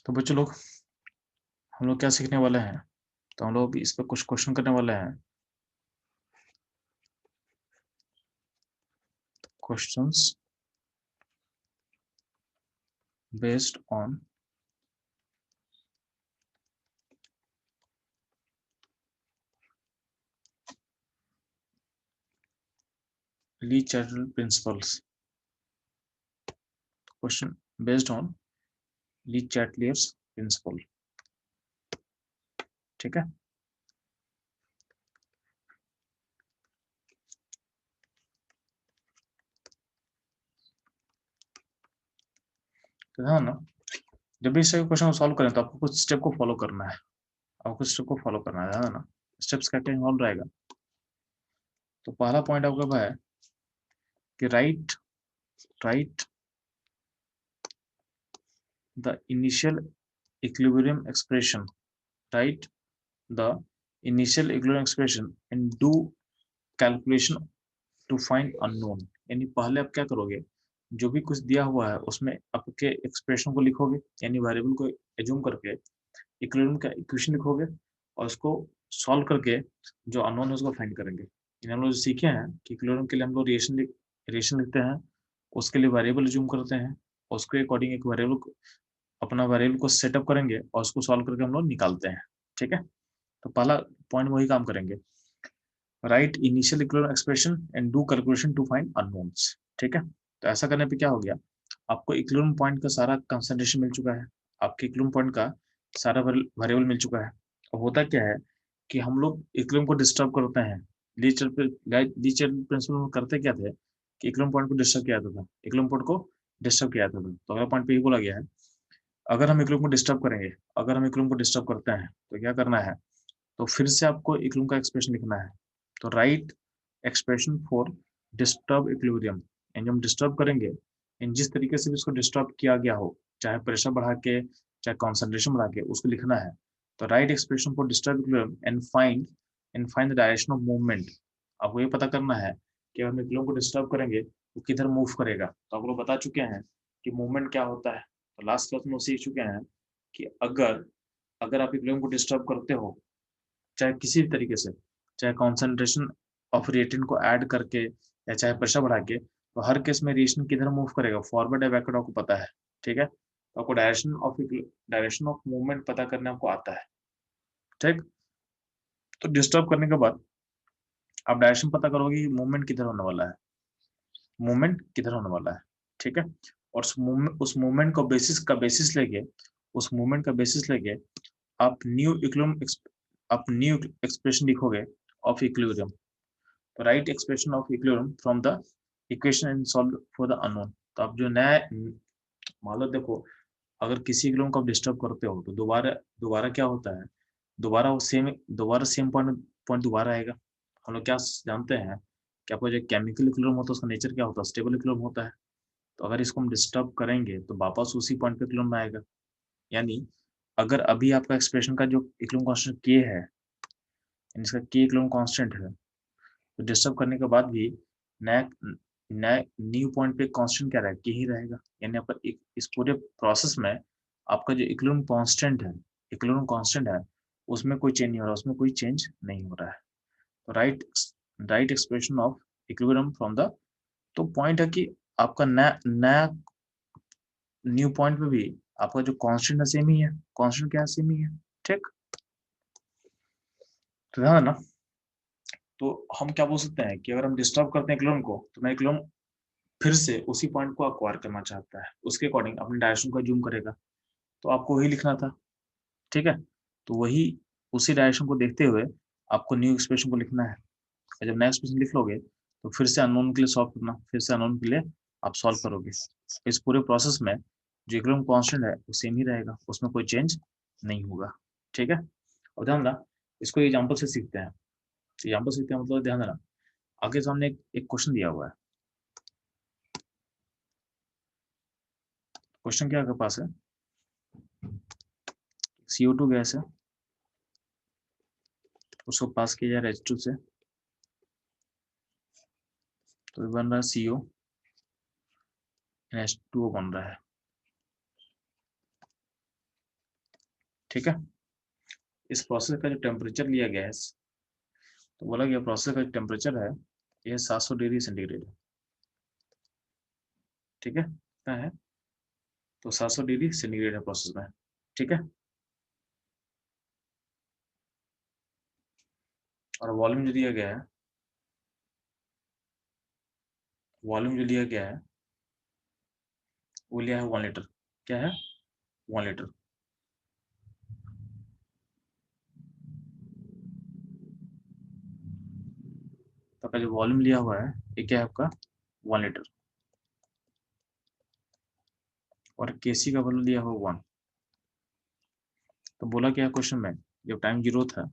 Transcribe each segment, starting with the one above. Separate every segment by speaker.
Speaker 1: तो बच्चों लोग हम लोग क्या सीखने वाले हैं? तो हम लोग इस पे कुछ क्वेश्चन करने वाले हैं। Questions based on Le Chatelier principles. Question based on Le Chatelier's principle. ठीक है। तो ध्यान ना, जब भी इस टाइप के क्वेश्चन को सॉल्व करें तो आपको कुछ स्टेप को फॉलो करना है। आपको कुछ स्टेप को फॉलो करना है, ध्यान ना। स्टेप्स क्या क्या इन्वॉल्व रहेगा? तो पहला पॉइंट आपका है कि write write the initial equilibrium expression. Write the initial equilibrium expression and do calculation to find unknown. यानी पहले आप क्या करोगे, जो भी कुछ दिया हुआ है उसमें आपके एक्सप्रेशन को लिखोगे, यानी वेरिएबल को एज्यूम करके इक्विलिब्रियम का इक्वेशन लिखोगे और उसको सॉल्व करके जो अननोन है उसको फाइंड करेंगे। यानी हम लोग जो सीखे हैं कि इक्विलिब्रियम के लिए हम लोग रिलेशन लिखते हैं, उसके लिए वेरिएबल एज्यूम करते हैं, और उसके अकॉर्डिंग एक वेरिएबल को अपना वेरिएबल को सेटअप करेंगे और उसको सॉल्व करके हम लोग निकालते हैं। ठीक है। तो पहला पॉइंट वही काम करेंगे, write initial equilibrium expression and do calculation to find unknowns. ठीक है। तो ऐसा करने पे क्या हो गया, आपको इक्विलिब्रियम पॉइंट का सारा कंसंट्रेशन मिल चुका है, आपके इक्विलिब्रियम पॉइंट का सारा वेरिएबल मिल चुका है। और होता क्या है कि हम लोग इक्विलिब्रियम को डिस्टर्ब करते हैं। लीचर प्रिंसिपल में करते क्या थे कि इक्विलिब्रियम पॉइंट को डिस्टर्ब किया जाता था, इक्विलिब्रियम पॉइंट को डिस्टर्ब किया जाता था। तो अगला पॉइंट पे ये बोला गया है, अगर हम इक्विलिब्रियम को डिस्टर्ब करेंगे, अगर हम इक्विलिब्रियम को डिस्टर्ब करते हैं तो क्या करना है, तो फिर से आपको इक्विलिब्रियम का एक्सप्रेशन लिखना है। तो right expression for disturb equilibrium. यानी हम डिस्टर्ब करेंगे इन जिस तरीके से भी उसको डिस्टर्ब किया गया हो, चाहे प्रेशर बढ़ा के चाहे कॉन्सेंट्रेशन बढ़ा के, उसको लिखना है। तो right expression for disturb equilibrium and find the direction of movement. आपको ये पता करना है कि अगर हम इक्विलिब्रियम को डिस्टर्ब करेंगे तो किधर मूव करेगा। तो आप लोग बता चुके हैं कि मूवमेंट क्या होता है। तो लास्ट क्लास में सीख चुके हैं कि अगर अगर आप इक्विलिब्रियम को डिस्टर्ब करते हो, चाहे किसी भी तरीके से, चाहे कॉन्सेंट्रेशन ऑफ रिएक्टेंट को ऐड करके या चाहे प्रेशर बढ़ा के, तो हर केस में रिएक्शन किधर मूव करेगा, फॉरवर्ड या बैकवर्ड आपको पता है। ठीक है। तो आपको डायरेक्शन ऑफ मूवमेंट पता करने आपको आता है। ठीक। तो डिस्टर्ब करने के बाद आप डायरेक्शन पता करोगे कि मूवमेंट किधर होने वाला है, मूवमेंट किधर होने वाला है। ठीक है। और उस मूवमेंट का बेसिस लेके आप न्यू एक्सप्रेशन लिखोगे ऑफ इक्विलिब्रियम। तो right expression of equilibrium from the equation and solve for the unknown. तो आप जो नया, मान लो देखो, अगर किसी इक्विलिब्रियम को आप डिस्टर्ब करते हो तो दोबारा दोबारा क्या होता है, दोबारा सेम पॉइंट पॉइंट दोबारा आएगा। हम लोग क्या जानते हैं कि आपका जो केमिकल इक्विलिब्रियम होता है उसका नेचर क्या होता है, स्टेबल इक्विलिब्रियम होता है। तो अगर इसको हम डिस्टर्ब करेंगे तो वापस उसी पॉइंट पे इक्विलिब्रियम में आएगा। यानी अगर अभी आपका एक्सप्रेशन का जो इक्विलिब्रियम कांस्टेंट के है, यानी इसका के इक्विलिब्रियम कांस्टेंट है, तो डिस्टर्ब करने के बाद भी नया नया न्यू पॉइंट पे कांस्टेंट क्या रहेगा, के ही रहेगा। यानी आपका इस पूरे प्रोसेस में आपका जो इक्विलिब्रियम कांस्टेंट है उसमें कोई चेंज नहीं हो रहा, उसमें कोई चेंज नहीं हो रहा है। तो right expression of equilibrium from the, तो पॉइंट है कि आपका नया नया न्यू पॉइंट पे भी आपका जो कांस्टेंट है सेम ही है, कांस्टेंट क्या है, सेम ही है। ठीक। तो ध्यान ना, तो हम क्या बोल सकते हैं कि अगर हम डिस्टर्ब करते हैं इक्विलिब्रियम को, तो मैं इक्विलिब्रियम फिर से उसी पॉइंट को अक्वायर करना चाहता है, उसके अकॉर्डिंग अपने डायरेक्शन को जूम करेगा। तो आपको वही लिखना था। ठीक है। तो वही उसी डायरेक्शन को देखते हुए आपको न्यू एक्सप्रेशन को लिखना है। और जब नया एक्सप्रेशन लिख लोगे तो फिर से अननोन के लिए सॉल्व करना, फिर से अननोन के लिए आप सॉल्व करोगे। इस पूरे प्रोसेस में जो इक्विलिब्रियम कांस्टेंट है वो सेम ही रहेगा, उसमें कोई चेंज नहीं होगा। ठीक है। और ध्यान देना, इसको एग्जाम्पल से सीखते हैं। एग्जाम्पल सीखते हैं मतलब ध्यान देना, आगे सामने एक क्वेश्चन दिया हुआ है। क्वेश्चन क्या आपके पास है, CO2 गैस है, उसको पास किया जाए H2 से, तो ये बन रहा है CO, H2O बन रहा है। ठीक है। इस प्रोसेस का जो टेम्परेचर लिया गया है, तो बोला गया प्रोसेस का जो टेम्परेचर है ये 700 डिग्री सेंटीग्रेड है। ठीक है, क्या है, तो 700 डिग्री सेंटीग्रेड है प्रोसेस में। ठीक है, और वॉल्यूम जो दिया गया है, वॉल्यूम जो लिया गया है वो लिया है 1 लीटर। क्या है, 1 लीटर। तो आपका जो वॉल्यूम लिया हुआ है ये क्या है आपका, 1 लीटर। और केसी का वैल्यू लिया हुआ 1। तो बोला क्या क्वेश्चन में, जब टाइम 0 था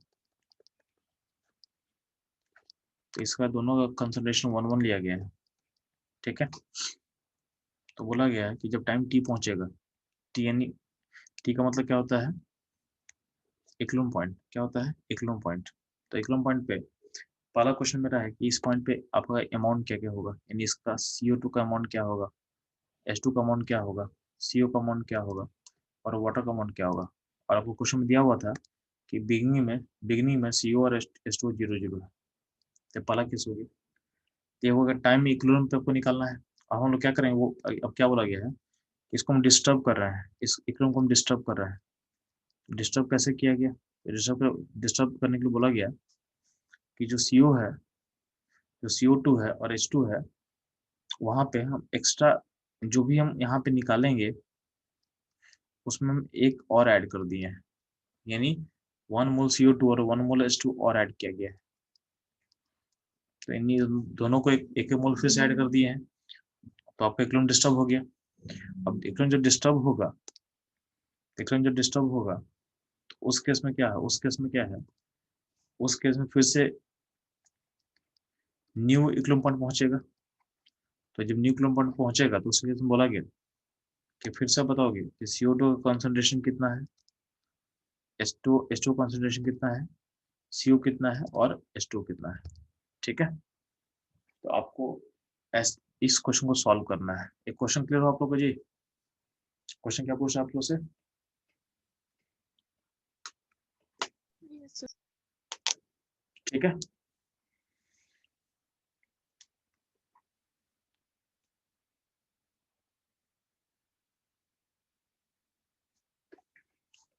Speaker 1: तो इसका दोनों का कंसंट्रेशन 1 1 लिया गया है। ठीक है, तो बोला गया है कि जब टाइम टी पहुंचेगा, टी यानी टी का मतलब क्या होता है, इक्विलिब्रियम पॉइंट। क्या होता है, इक्विलिब्रियम पॉइंट। तो इक्विलिब्रियम पॉइंट पे पहला क्वेश्चन मेरा है कि इस पॉइंट पे आपका अमाउंट क्या क्या होगा, यानी इसका CO2 का अमाउंट क्या होगा, H2 का अमाउंट क्या होगा, CO का अमाउंट क्या होगा, और वाटर का अमाउंट क्या होगा। और आपको क्वेश्चन में दिया हुआ था कि बिगिनिंग में CO और H2 0 0 है। तो पहला केस होगी, तो ये होगा टाइम इक्विलिब्रियम पे आपको निकालना है। अब हम लोग क्या करेंगे, वो अब क्या बोला गया है, इसको हम डिस्टर्ब कर रहे हैं, इस इक्विलिब्रियम को हम डिस्टर्ब कर रहे हैं। डिस्टर्ब कैसे किया गया, डिस्टर्ब करने के लिए बोला गया कि जो CO है, जो CO2 है और H2 है, वहाँ पे हम एक्स्ट्रा जो भी हम यहाँ पे निकालेंगे उसमें हम एक और ऐड कर दिए हैं, यानी 1 मोल CO2 और 1 मोल H2 और ऐड किया गया है। तो इन दोनों को एक एक मोल फिर से ऐड कर दिए हैं, तो आपका इक्विलिब्रियम डिस्टर्ब हो गया। अब इक्विलिब्रियम जब डिस्टर्ब होगा, इक्विलिब्रियम जब डिस्टर्ब होगा तो उस केस में क्या है, उस केस में क्या है, उस केस में फिर से न्यू इक्विलिब्रियम पॉइंट पहुंचेगा। तो जब न्यू इक्विलिब्रियम पॉइंट पहुंचेगा तो उस केस में बोला गया कि फिर से बताओगे कि CO2 का कॉन्सेंट्रेशन कितना है, H2 कॉन्सेंट्रेशन कितना है, CO कितना है और H2 कितना है। ठीक है, तो आपको इस क्वेश्चन को सॉल्व करना है। एक क्वेश्चन क्लियर हो आप लोग को जी, क्वेश्चन क्या पूछा आप लोग से, ठीक है।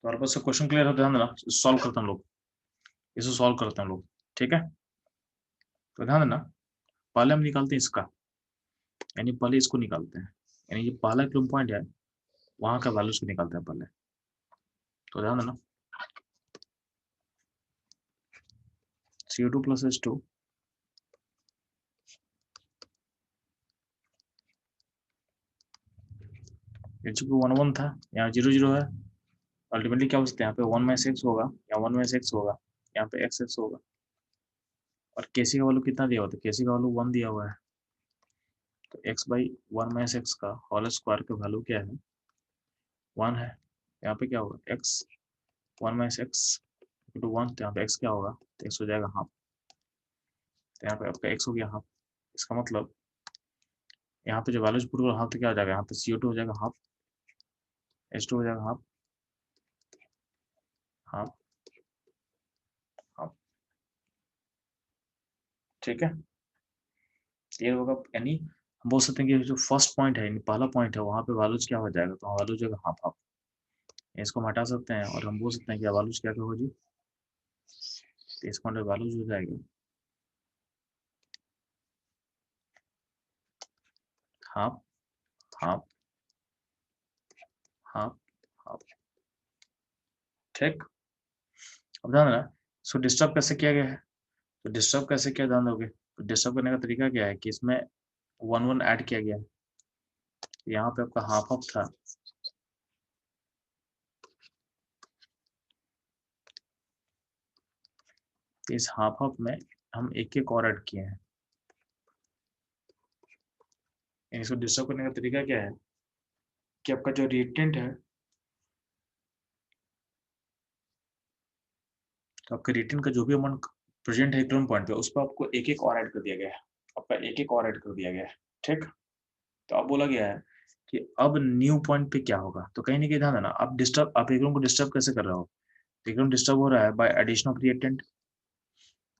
Speaker 1: तो हमारे पास क्वेश्चन क्लियर हो, ध्यान देना, सॉल्व करते हैं हम लोग, इसे सॉल्व करते हैं हम लोग। ठीक है, तो ध्यान देना, पहले हम निकालते हैं इसका, यानी पहले इसको निकालते हैं, यानी ये पहला क्लूम पॉइंट है वहां का वैल्यूज को निकालते हैं पहले। तो ध्यान देना, CO2 प्लस H2 H2 1 1 था, यहाँ 0 0 है। अल्टीमेटली क्या हो सकता है, यहाँ पे 1 माइनस एक्स होगा, या 1 माइनस एक्स होगा, यहाँ पे एक्स एक्स होगा। और केसी का वैल्यू कितना दिया हुआ था, केसी का वैल्यू 1 दिया हुआ है। तो x बाई 1 माइनस एक्स का होल स्क्वायर का वैल्यू क्या है, 1 है। यहाँ पे क्या होगा, x 1 माइनस एक्स टू 1, तो यहाँ पे x क्या होगा, तो x हो जाएगा हाफ। तो यहाँ पे आपका x हो गया हाफ। इसका मतलब यहाँ पे जो वैल्यूज पुट करो हाफ, तो क्या हो जाएगा, यहाँ पे CO2 हो जाएगा हाफ, H2 हो जाएगा हाफ, हाफ, हाफ। ठीक है, क्लियर होगा, यानी हम बोल सकते हैं कि जो फर्स्ट पॉइंट है, पहला पॉइंट है, वहाँ पे वैल्यूज क्या हो जाएगा, तो वैल्यूज जो हाफ हाफ, इसको हम हटा सकते हैं और हम बोल सकते हैं कि वैल्यूज क्या क्या हो जी, तो इस पॉइंट पे वैल्यूज हो जाएगी हाफ, हाफ, हाफ, हाफ। ठीक, अब ध्यान रहा, इसको डिस्टर्ब कैसे किया गया है, तो डिस्टर्ब कैसे किया ध्यान दोगे, तो डिस्टर्ब करने का तरीका क्या है कि इसमें 1 1 ऐड किया गया है। यहाँ पे आपका हाफ हाफ था, तो इस हाफ हाफ में हम एक एक और ऐड किए हैं। इसको डिस्टर्ब करने का तरीका क्या है कि आपका जो रिएक्टेंट है, तो आपके रिएक्टेंट का जो भी अमाउंट प्रेजेंट है इलेक्ट्रॉन पॉइंट पे, उस पर आपको एक एक और ऐड कर दिया गया है, आपका एक एक और ऐड कर दिया गया है। ठीक, तो अब बोला गया है कि अब न्यू पॉइंट पे क्या होगा। तो कहीं ना कहीं ध्यान देना, आप इक्विलिब्रियम को डिस्टर्ब कैसे कर रहे हो। इक्विलिब्रियम डिस्टर्ब हो रहा है बाय एडिशन ऑफ रिएक्टेंट।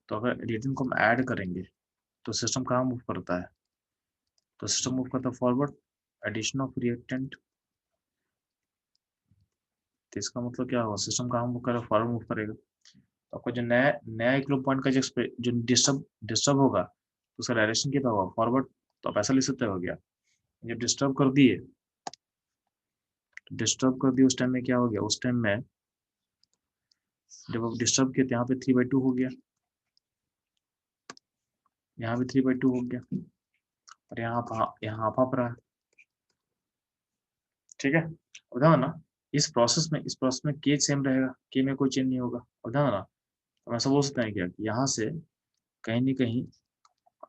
Speaker 1: तो अगर रिएक्टेंट को हम ऐड करेंगे तो सिस्टम कहाँ मूव करता है, तो सिस्टम मूव करता है फॉरवर्ड, एडिशन ऑफ रिएक्टेंट। तो इसका मतलब क्या होगा, सिस्टम कहाँ मूव करेगा, फॉरवर्ड मूव करेगा। तो आपका जो नया नया इक्विलिब्रियम पॉइंट का जो डिस्टर्ब होगा तो उसका डायरेक्शन कितना होगा, फॉरवर्ड। तो आप ऐसा लिख सकते हो गया, जब डिस्टर्ब कर दिए उस टाइम में क्या हो गया, उस टाइम में जब आप डिस्टर्ब किए तो यहाँ पे 3/2 हो गया, यहाँ भी 3/2 हो गया, और यहाँ हाफ रहा है। ठीक है, और ध्यान ना इस प्रोसेस में के सेम रहेगा, के में कोई चेंज नहीं होगा। और ध्यान ना हम ऐसा बोल सकते हैं क्या कि यहाँ से कहीं ना कहीं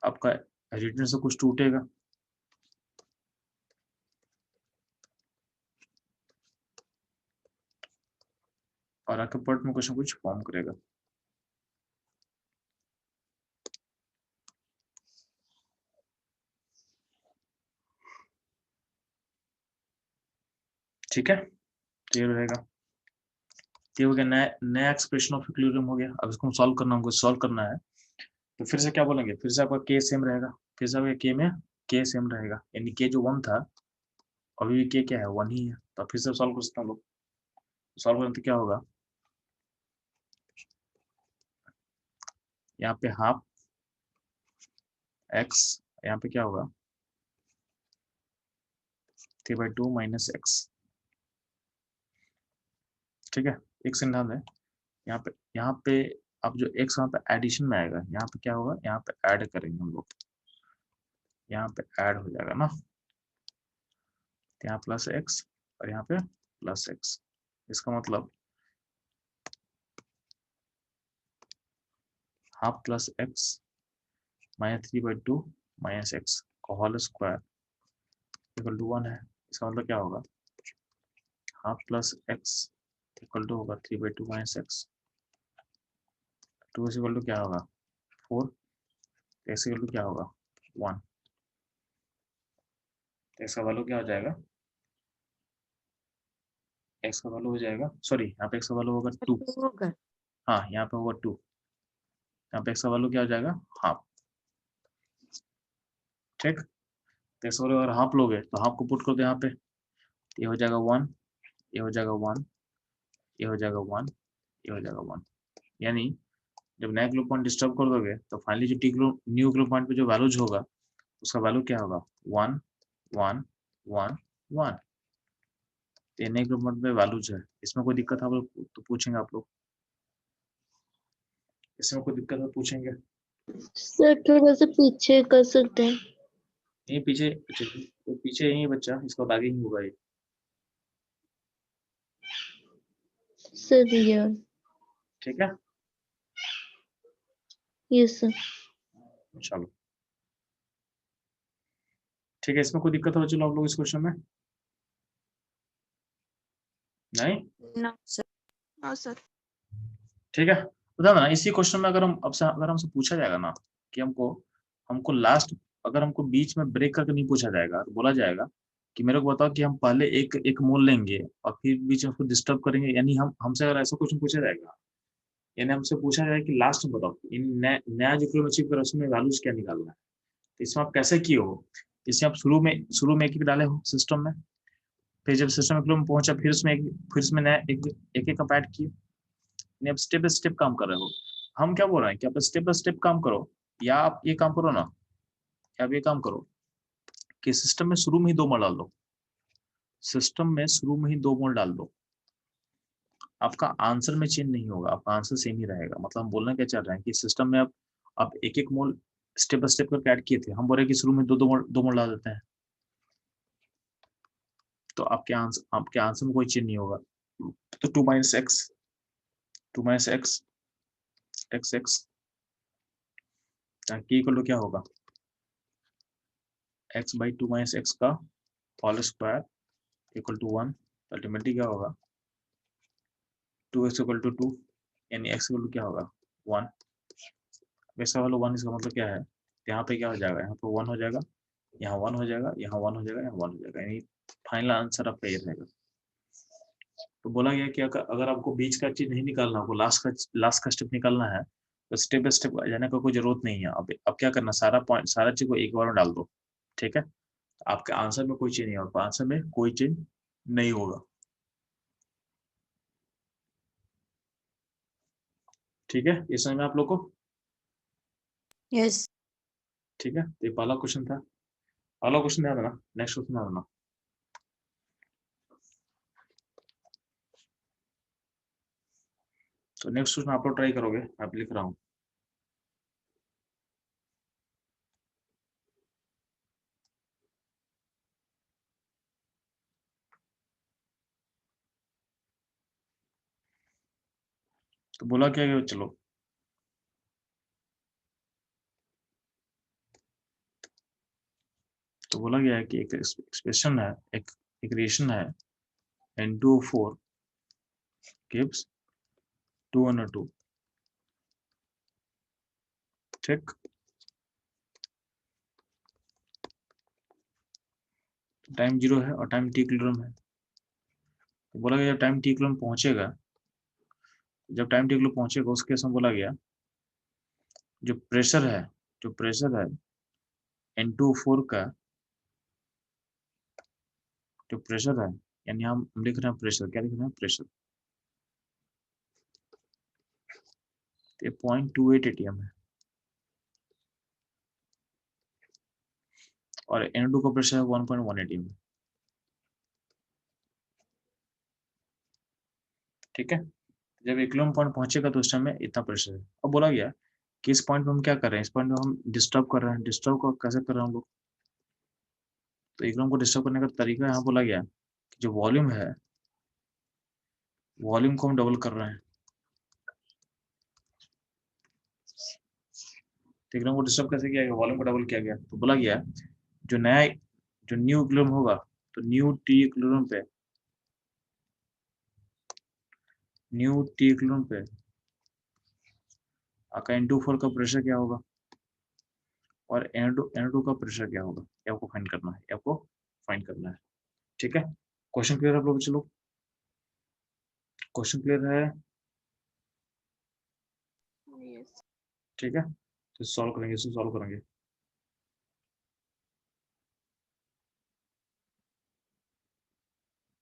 Speaker 1: आपका रिटर्न से कुछ टूटेगा, और आपके पर्ट में कुछ ना कुछ फॉर्म करेगा। ठीक है, तो ये रहेगा, ये हो गया नया एक्सप्रेशन ऑफ इक्विलिब्रियम हो गया। अब इसको सॉल्व करना है, तो फिर से क्या बोलेंगे, फिर से आपका के सेम रहेगा, फिर से आपका के में के सेम रहेगा, यानी के जो 1 था अभी भी के क्या है, 1 ही है। तो फिर से सॉल्व कर सकते हैं लोग। सॉल्व करें तो क्या होगा, यहाँ पे हाफ एक्स, यहाँ पे क्या होगा 3/2 माइनस एक्स। ठीक है, एक से ध्यान है, यहाँ पे अब जो एक्स वहाँ पे एडिशन में आएगा, यहाँ पे क्या होगा, यहाँ पे ऐड करेंगे हम लोग, यहाँ पे ऐड हो जाएगा ना, यहाँ प्लस एक्स और यहाँ पे प्लस एक्स। इसका मतलब half plus x minus 3/2 minus x का होल स्क्वायर इक्वल टू 1 है। इसका मतलब क्या होगा, half plus x equal to होगा 3/2 माइनस एक्स, 2 इक्वल टू क्या होगा 4, एक्स इक्वल टू क्या होगा 1। एक्स का वैल्यू क्या हो जाएगा, एक्स का वैल्यू हो जाएगा, सॉरी यहाँ पे एक्स का वैल्यू होगा 2,
Speaker 2: होगा।
Speaker 1: हाँ यहाँ पे होगा 2, यहाँ पे एक्स का वैल्यू क्या हो जाएगा हाफ। ठीक, तो एक्स का वैल्यू अगर हाफ लोगे तो हाफ को पुट कर दो यहाँ पे, ये हो जाएगा 1, ये हो जाएगा 1, ये हो जाएगा 1, ये हो जाएगा 1। यानी जब नया ग्लू पॉइंट डिस्टर्ब कर दोगे तो फाइनली जो न्यू ग्लू पॉइंट पे जो वैल्यूज होगा उसका वैल्यू क्या होगा 1 1 1 1। ये नए ग्लू पॉइंट पे वैल्यूज है, इसमें कोई दिक्कत आप लोग तो पूछेंगे, आप लोग इसमें कोई दिक्कत है पूछेंगे।
Speaker 2: सर थोड़ा सा पीछे कर सकते हैं।
Speaker 1: ये पीछे तो पीछे यही है बच्चा, इसका बाद आगे ही होगा ये।
Speaker 2: सर ये
Speaker 1: ठीक है,
Speaker 2: यस सर।
Speaker 1: चलो ठीक है, इसमें कोई दिक्कत हो, चलो आप लोग इस क्वेश्चन में नहीं।
Speaker 2: No sir. No sir.
Speaker 1: ठीक है, तो ध्यान ना इसी क्वेश्चन में अगर हमसे पूछा जाएगा ना कि हमको हमको लास्ट, अगर हमको बीच में ब्रेक करके नहीं पूछा जाएगा तो बोला जाएगा कि मेरे को बताओ कि हम पहले एक एक मोल लेंगे और फिर बीच में उसको डिस्टर्ब करेंगे, यानी हम हमसे अगर ऐसा क्वेश्चन पूछा जाएगा, यानी हमसे पूछा जाएगा कि लास्ट में बताओ इन नया जो फ्लो अचीव कर उसमें वैल्यूज क्या निकालना है। तो इसमें आप कैसे किए हो, इसमें आप शुरू में एक डाले हो सिस्टम में, फिर जब सिस्टम फ्लो में पहुंचा फिर उसमें नया एक एक ऐड किए, यानी आप स्टेप बाय स्टेप काम कर रहे हो। हम क्या बोल रहे हैं कि आप स्टेप बाय स्टेप काम करो, या आप ये काम करो ना, या आप ये काम करो कि सिस्टम में शुरू में ही 2 मोल डाल दो, सिस्टम में शुरू में ही 2 मोल डाल दो, आपका आंसर में चेंज नहीं होगा, आपका आंसर सेम ही रहेगा। मतलब हम बोलना क्या चाह रहे हैं कि सिस्टम में आप एक एक मोल स्टेप बाय स्टेप करके ऐड किए थे, हम बोल रहे हैं कि शुरू में दो मोल डाल देते हैं, तो आपके आंसर में कोई चेंज नहीं होगा। तो 2 minus x, 2 minus x x x की इक्वल टू क्या होगा, x/2 माइनस एक्स का whole square equal to 1। Ultimately क्या होगा 2x इक्वल टू 2, यानी x इक्वल टू क्या होगा 1। वैसा वाला 1, इसका मतलब क्या है, यहाँ पे क्या हो जाएगा, यहाँ पे 1 हो जाएगा, यहाँ 1 हो जाएगा, यहाँ 1 हो जाएगा, यहाँ 1 हो जाएगा, यानी फाइनल आंसर आपका ये रहेगा। तो बोला गया कि अगर आपको बीच का चीज नहीं निकालना, आपको लास्ट का स्टेप निकालना है, तो स्टेप बाय स्टेप जाने का कोई जरूरत नहीं है। अब क्या करना, सारा चीज को एक बार में डाल दो, ठीक है। आपके आंसर में कोई चेंज नहीं होगा, आंसर में कोई चेंज नहीं होगा, ठीक है। ये समझ में आप लोग को?
Speaker 2: यस।
Speaker 1: ठीक है, तो ये पहला क्वेश्चन था। अगला क्वेश्चन ध्यान देना, नेक्स्ट क्वेश्चन ध्यान देना। तो नेक्स्ट क्वेश्चन आप लोग ट्राई करोगे, मैं लिख रहा हूँ। तो बोला क्या गया, चलो तो बोला गया है कि एक एक्सप्रेशन है, एक इक्वेशन है, N2O4 gives 2 ठीक। टाइम 0 है और टाइम t किलोग्राम है। तो बोला गया जब टाइम t किलोग्राम पहुंचेगा, उस केस में बोला गया जो प्रेशर है, N2O4 का जो प्रेशर है, यानी हम लिख रहे हैं प्रेशर, क्या लिख रहे हैं, प्रेशर, ये 0.28 atm है, और N2 का प्रेशर है 1.1 atm, ठीक है। जब इक्विलिब्रियम पॉइंट पहुंचेगा तो उस टाइम में इतना प्रेशर है। अब बोला गया कि इस पॉइंट पे हम क्या कर रहे हैं, इस पॉइंट पे हम डिस्टर्ब कर रहे हैं। डिस्टर्ब को कैसे कर रहे हैं हम लोग, तो इक्विलिब्रियम को डिस्टर्ब करने का तरीका यहाँ बोला गया कि जो वॉल्यूम है, वॉल्यूम को हम डबल कर रहे हैं। तो इक्विलिब्रियम को डिस्टर्ब कैसे किया गया, वॉल्यूम को डबल किया गया। तो बोला गया जो न्यू इक्विलिब्रियम होगा, तो न्यू टी इक्विलिब्रियम पे आपका N2O4 का प्रेशर क्या होगा और N2 का प्रेशर क्या होगा, ये आपको फाइंड करना है, ठीक है। क्वेश्चन क्लियर है आप लोग? चलो क्वेश्चन क्लियर है,
Speaker 2: यस।
Speaker 1: ठीक है। तो सॉल्व करेंगे, इसको सॉल्व करेंगे।